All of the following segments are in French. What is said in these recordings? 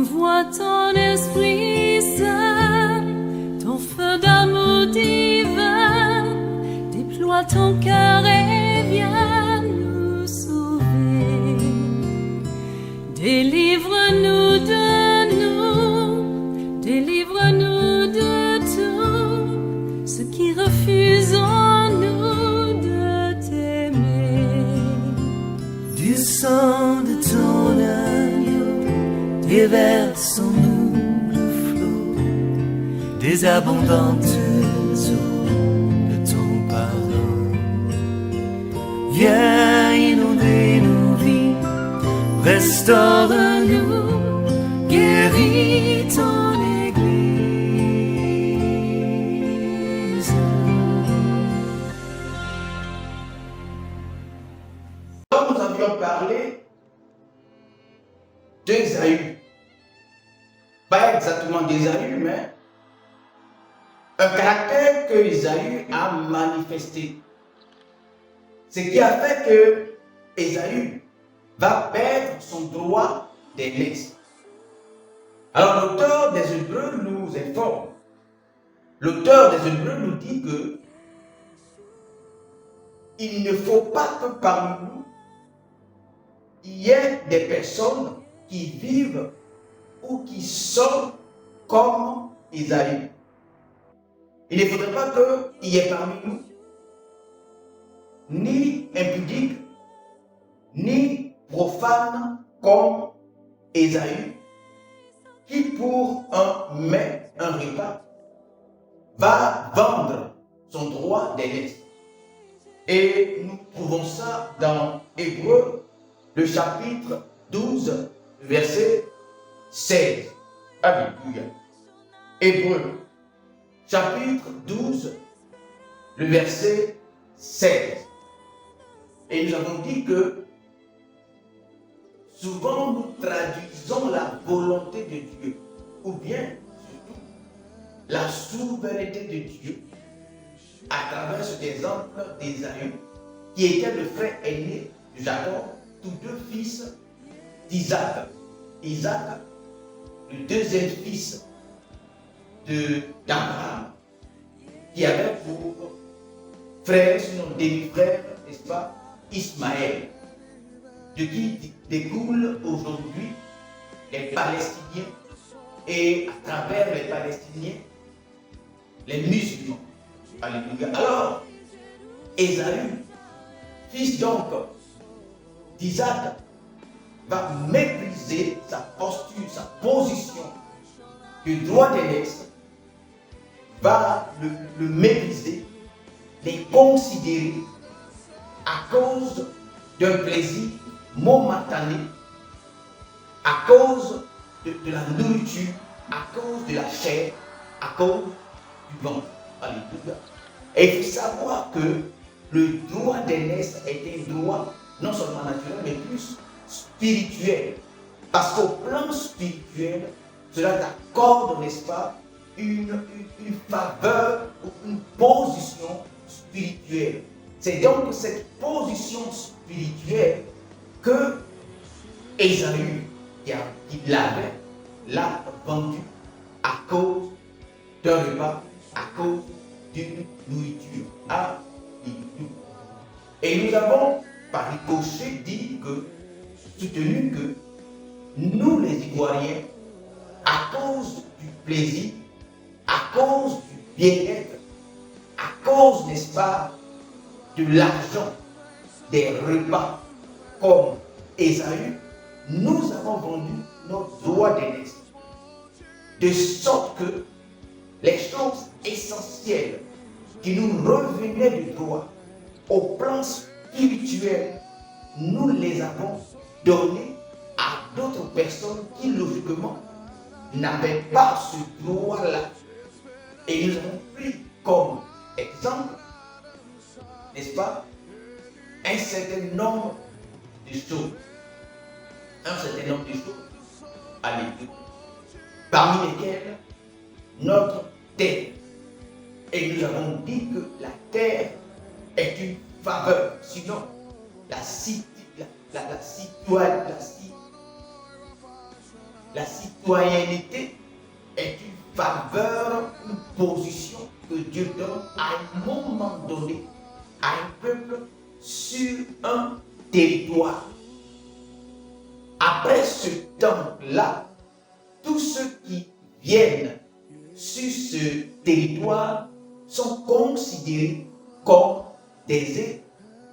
Envoie ton esprit saint, ton feu d'amour divin, déploie ton cœur et viens nous sauver. Délivre-nous de nous, délivre-nous de tout ce qui refuse en nous de t'aimer. Du sang de ton agneau, déverse en nous le flot des abondantes eaux de ton pardon. Viens inonder nos vies, restaure-nous, guéris ton Église. Quand nous avions parlé d'Ésaü, pas exactement d'Ésaü, mais un caractère que Ésaü a manifesté. Ce qui a fait que Ésaü va perdre son droit d'aînesse. Alors l'auteur des Hébreux nous informe. L'auteur des Hébreux nous dit que il ne faut pas que parmi nous il y ait des personnes qui vivent ou qui sont comme Ésaü. Il ne faudrait pas qu'il y ait parmi nous ni impudiques, ni profanes comme Ésaü, qui pour un mets, un repas, va vendre son droit d'aînesse. Et nous trouvons ça dans Hébreux, le chapitre 12, verset 16. Alléluia. Hébreux, chapitre 12, le verset 16. Et nous avons dit que souvent nous traduisons la volonté de Dieu, ou bien surtout la souveraineté de Dieu, à travers cet exemple d'Ésaü, qui était le frère aîné de Jacob, tous deux fils d'Isaac. Isaac, le deuxième fils d'Abraham, qui avait pour frère, sinon demi-frère, n'est-ce pas, Ismaël, de qui découlent aujourd'hui les Palestiniens et à travers les Palestiniens, les musulmans. Alléluia. Alors, Ésaü, fils donc d'Isaac, va mépriser sa posture, sa position de droit d'aînesse, va le mépriser, les considérer à cause d'un plaisir momentané, à cause de la nourriture, à cause de la chair, à cause du ventre. Alléluia. Et il faut savoir que le droit d'aînesse est un droit non seulement naturel, mais plus spirituel. Parce qu'au plan spirituel, cela t'accorde, n'est-ce pas, une faveur ou une position spirituelle. C'est donc cette position spirituelle que Ésaü, qui l'avait, l'a vendu à cause d'un repas, à cause d'une nourriture. Alléluia. Et nous avons, par ricochet, soutenu que nous, les Ivoiriens, à cause du plaisir, à cause du bien-être, à cause, n'est-ce pas, de l'argent, des repas, comme Ésaü, nous avons vendu notre droit d'aînesse. De sorte que les choses essentielles qui nous revenaient de droit, au plan spirituel, nous les avons données à d'autres personnes qui, logiquement, n'avaient pas ce droit-là. Et nous avons pris comme exemple, n'est-ce pas, un certain nombre de choses. Un certain nombre de choses. Alléluia. Parmi lesquelles, notre terre. Et nous avons dit que la terre est une faveur. Sinon, la citoyenneté est une faveur, une position que Dieu donne à un moment donné à un peuple sur un territoire. Après ce temps-là, tous ceux qui viennent sur ce territoire sont considérés comme des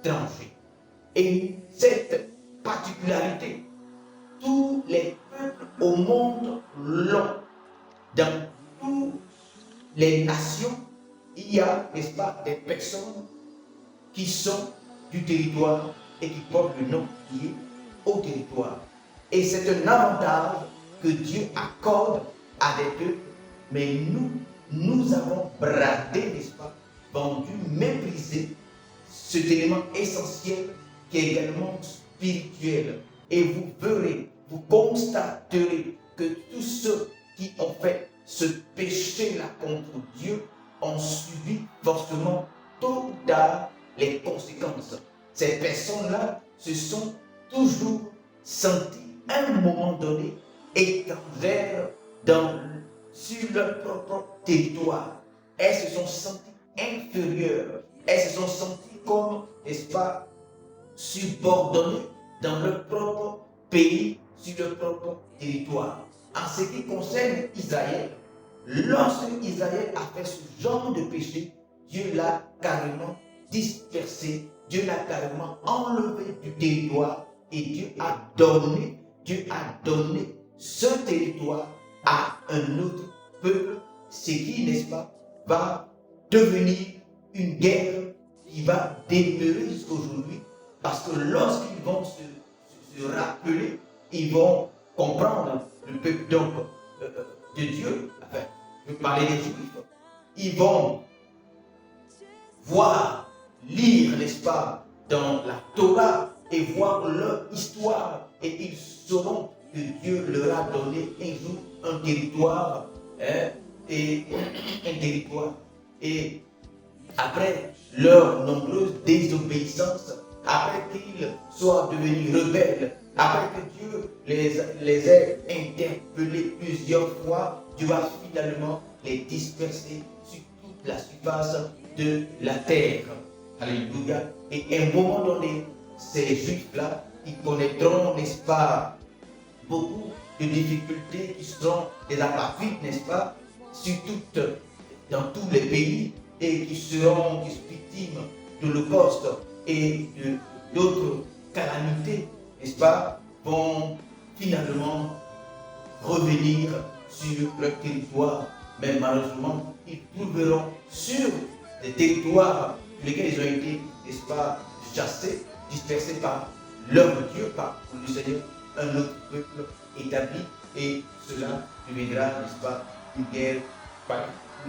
étrangers. Et cette particularité, tous les peuples au monde l'ont. Dans toutes les nations, il y a, n'est-ce pas, des personnes qui sont du territoire et qui portent le nom lié au territoire. Et c'est un avantage que Dieu accorde à des peuples, mais nous avons bradé, n'est-ce pas, vendu, méprisé cet élément essentiel qui est également spirituel. Et vous verrez, vous constaterez que tous ceux qui ont fait ce péché-là contre Dieu ont subi forcément tôt ou tard les conséquences. Ces personnes-là se sont toujours senties à un moment donné étrangères sur leur propre territoire. Elles se sont senties inférieures. Elles se sont senties comme, n'est-ce pas, subordonnées dans leur propre pays, sur leur propre territoire. En ce qui concerne Israël, lorsque Israël a fait ce genre de péché, Dieu l'a carrément dispersé, Dieu l'a carrément enlevé du territoire et Dieu a donné ce territoire à un autre peuple, ce qui, n'est-ce pas, va devenir une guerre qui va demeurer jusqu'aujourd'hui, parce que lorsqu'ils vont se rappeler, ils vont comprendre le peuple donc de Dieu, enfin, je parlais des Juifs, ils vont voir, lire, n'est-ce pas, dans la Torah et voir leur histoire, et ils sauront que Dieu leur a donné un jour un territoire, et après leur nombreuse désobéissance, après qu'ils soient devenus rebelles, après que Dieu les ait interpellés plusieurs fois, Dieu va finalement les disperser sur toute la surface de la terre. Alléluia. Et à un moment donné, ces Juifs-là, ils connaîtront, n'est-ce pas, beaucoup de difficultés qui seront des apatrides, n'est-ce pas, dans tous les pays, et qui seront victimes de l'Holocauste et d'autres calamités, n'est-ce pas, vont finalement revenir sur leur territoire. Mais malheureusement, ils trouveront sur des territoires sur lesquels ils ont été, n'est-ce pas, chassés, dispersés par leur Dieu, par le Seigneur, un autre peuple établi, et cela deviendra, n'est-ce pas, une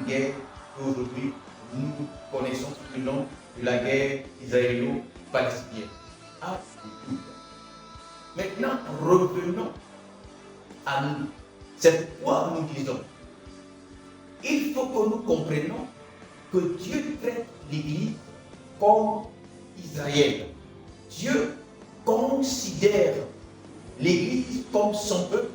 guerre qu'aujourd'hui nous connaissons sous le nom de la guerre israélo-palestinienne. Maintenant, revenons à nous. C'est pourquoi nous disons, il faut que nous comprenions que Dieu traite l'Église comme Israël. Dieu considère l'Église comme son peuple,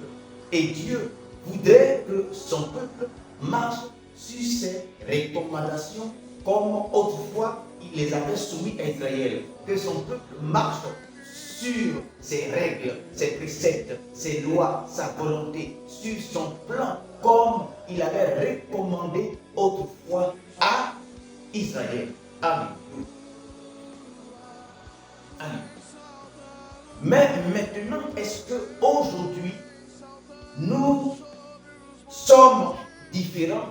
et Dieu voudrait que son peuple marche sur ses recommandations comme autrefois il les avait soumis à Israël. Que son peuple marche sur ses règles, ses préceptes, ses lois, sa volonté, sur son plan comme il avait recommandé autrefois à Israël. Amen. Amen. Mais maintenant, est-ce qu'aujourd'hui, nous sommes différents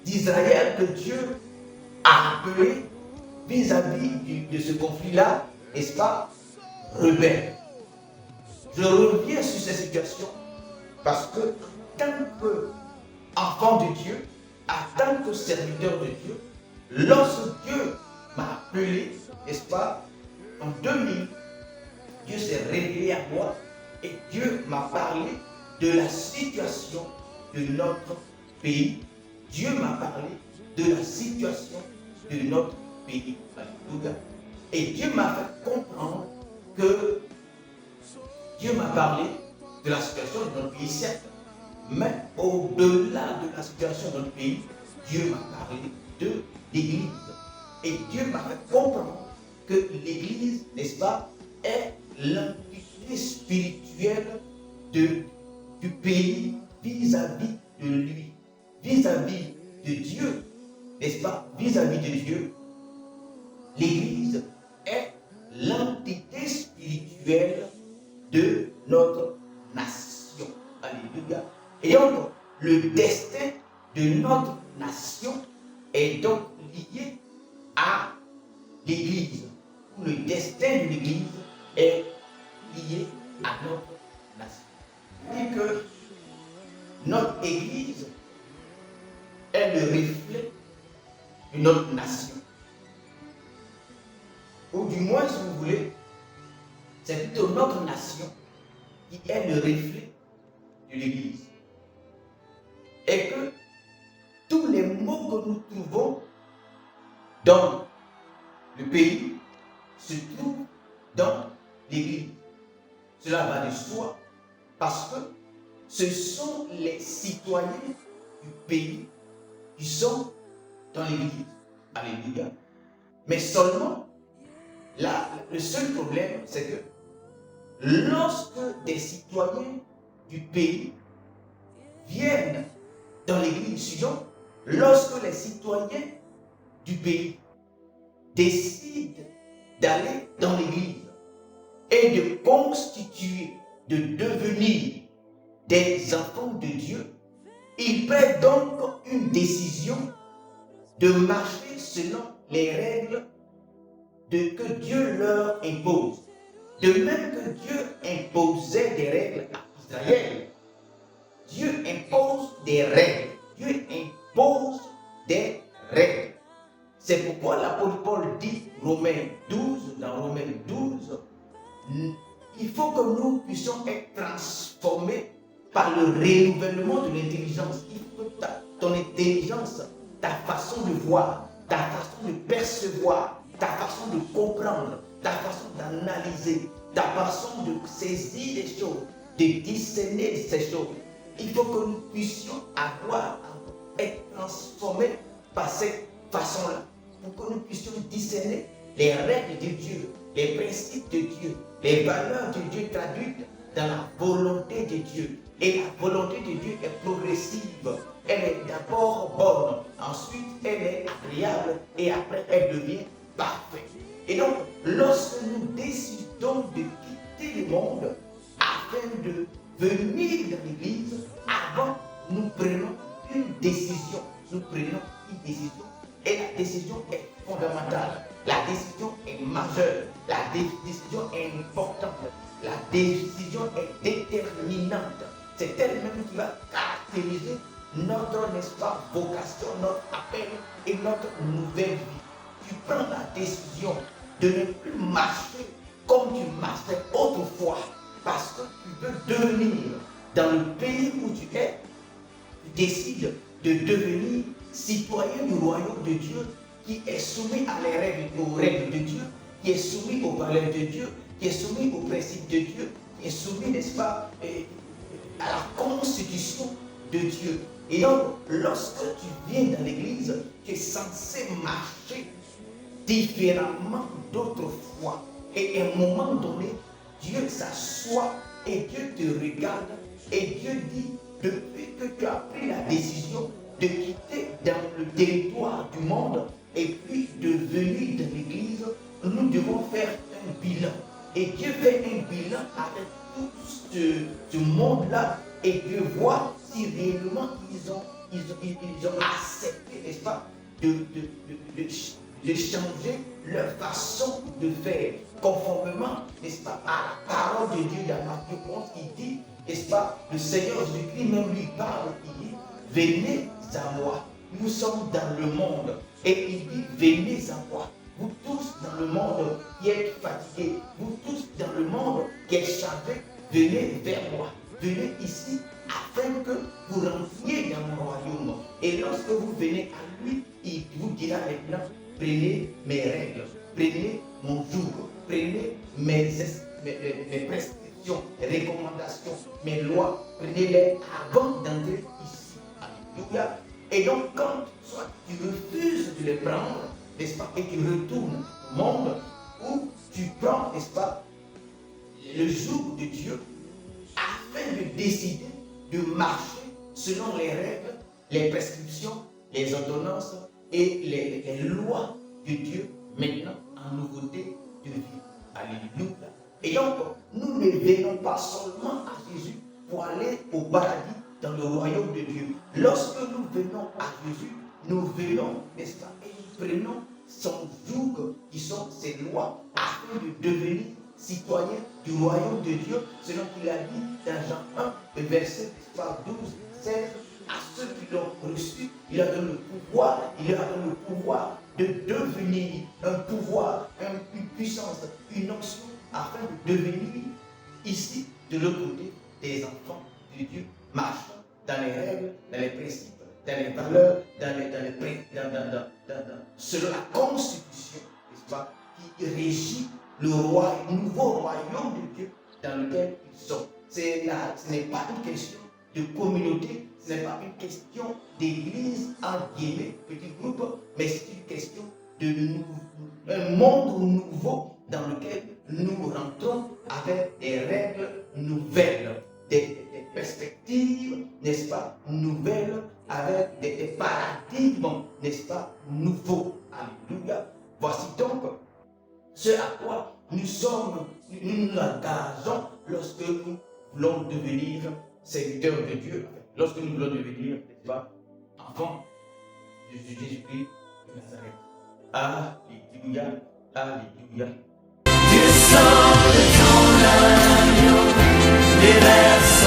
d'Israël que Dieu a appelé vis-à-vis de ce conflit-là, n'est-ce pas, rebelle? Je reviens sur cette situation parce que, en tant qu'enfant de Dieu, en tant que serviteur de Dieu, lorsque Dieu m'a appelé, n'est-ce pas, en 2000, Dieu s'est révélé à moi et Dieu m'a parlé de la situation de notre pays. Dieu m'a parlé de la situation de notre pays. Et Dieu m'a fait comprendre que Dieu m'a parlé de la situation de notre pays, certes, mais au-delà de la situation de notre pays, Dieu m'a parlé de l'Église. Et Dieu m'a fait comprendre que l'Église, n'est-ce pas, est l'entité spirituelle du pays vis-à-vis de lui, vis-à-vis de Dieu, n'est-ce pas, vis-à-vis de Dieu. L'Église est l'entité spirituelle de notre nation. Alléluia. Et donc, le destin de notre nation est donc lié à l'Église. Le destin de l'Église est lié à notre nation. Et que notre Église est le reflet de notre nation. Ou du moins, si vous voulez, c'est plutôt notre nation qui est le reflet de l'Église. Et que tous les mots que nous trouvons dans le pays se trouvent dans l'Église. Cela va de soi parce que ce sont les citoyens du pays qui sont dans l'Église. Alléluia. Mais seulement, là, le seul problème, c'est que lorsque des citoyens du pays viennent dans l'Église, sinon, lorsque les citoyens du pays décident d'aller dans l'Église et de constituer, de devenir des enfants de Dieu, ils prennent donc une décision de marcher selon les règles que Dieu leur impose. De même que Dieu imposait des règles à Israël, Dieu impose des règles. Dieu impose des règles. C'est pourquoi l'apôtre Paul dit, Romains 12, dans Romains 12, il faut que nous puissions être transformés par le renouvellement de l'intelligence. Il faut que ton intelligence, ta façon de voir, ta façon de percevoir, ta façon de comprendre, ta façon d'analyser, ta façon de saisir les choses, de discerner ces choses. Il faut que nous puissions être transformés par cette façon-là, pour que nous puissions discerner les règles de Dieu, les principes de Dieu, les valeurs de Dieu traduites dans la volonté de Dieu. Et la volonté de Dieu est progressive. Elle est d'abord bonne, ensuite elle est agréable et après elle devient parfaite. Et donc, lorsque nous décidons de quitter le monde afin de venir dans l'Église, avant, nous prenons une décision. Nous prenons une décision. Et la décision est fondamentale. La décision est majeure. La décision est importante. La décision est déterminante. C'est elle-même qui va caractériser notre, n'est-ce pas, vocation, notre appel et notre nouvelle vie. Tu prends la décision de ne plus marcher comme tu marchais autrefois parce que tu veux devenir dans le pays où tu es. Tu décides de devenir citoyen du royaume de Dieu qui est soumis aux règles de Dieu, qui est soumis aux valeurs de Dieu, qui est soumis aux principes de Dieu, qui est soumis, n'est-ce pas, à la constitution de Dieu. Et donc, lorsque tu viens dans l'église, tu es censé marcher différemment d'autrefois. Et à un moment donné, Dieu s'assoit et Dieu te regarde et Dieu dit, depuis que tu as pris la décision de quitter dans le territoire du monde et puis de venir dans l'église, nous devons faire un bilan. Et Dieu fait un bilan avec tout ce monde-là et Dieu voit si réellement ils ont accepté, n'est-ce pas, de changer leur façon de faire conformément, n'est-ce pas, à la parole de Dieu dans Matthieu 11, il dit, n'est-ce pas, le Seigneur Jésus-Christ même lui parle, il dit, venez à moi, nous sommes dans le monde, et il dit, venez à moi, vous tous dans le monde qui êtes fatigués, vous tous dans le monde qui êtes chargés, venez vers moi, venez ici, afin que vous rentriez dans mon royaume. Et lorsque vous venez à lui, il vous dira maintenant, prenez mes règles, prenez mon jour, prenez mes prescriptions, recommandations, mes avant d'entrer ici. Alléluia. Et donc, quand soit tu refuses de les prendre, n'est-ce pas, et tu retournes au monde où tu prends, n'est-ce pas, le joug de Dieu afin de décider de marcher selon les règles, les prescriptions, les ordonnances et les lois de Dieu maintenant en nouveauté de vie. Alléluia. Et donc, nous ne venons pas seulement à Jésus pour aller au paradis dans le royaume de Dieu. Lorsque nous venons à Jésus, nous venons, n'est-ce pas, et nous prenons son joug qui sont ses lois afin de devenir citoyens du royaume de Dieu, selon qu'il a dit dans Jean 1, verset 12, 16, à ceux qui l'ont reçu, il a donné le pouvoir, de devenir un pouvoir, une puissance, une onction, afin de devenir ici, de l'autre côté, des enfants de Dieu, marchant dans les règles, dans les principes, dans les valeurs, selon la constitution, n'est-ce pas, qui régit le nouveau royaume de Dieu dans lequel ils sont. Ce n'est pas une question de communauté, ce n'est pas une question d'église, en guillemets, petit groupe, mais c'est une question d'un monde nouveau dans lequel nous rentrons avec des règles nouvelles, des perspectives, n'est-ce pas, nouvelles, avec des paradigmes, n'est-ce pas, nouveaux. Alléluia. Voici donc ce à quoi nous nous engageons lorsque nous voulons devenir serviteurs de Dieu, lorsque nous voulons devenir, n'est-ce pas, enfants de Jésus-Christ de Nazareth. Alléluia, alléluia. Du sang de ton agneau déverse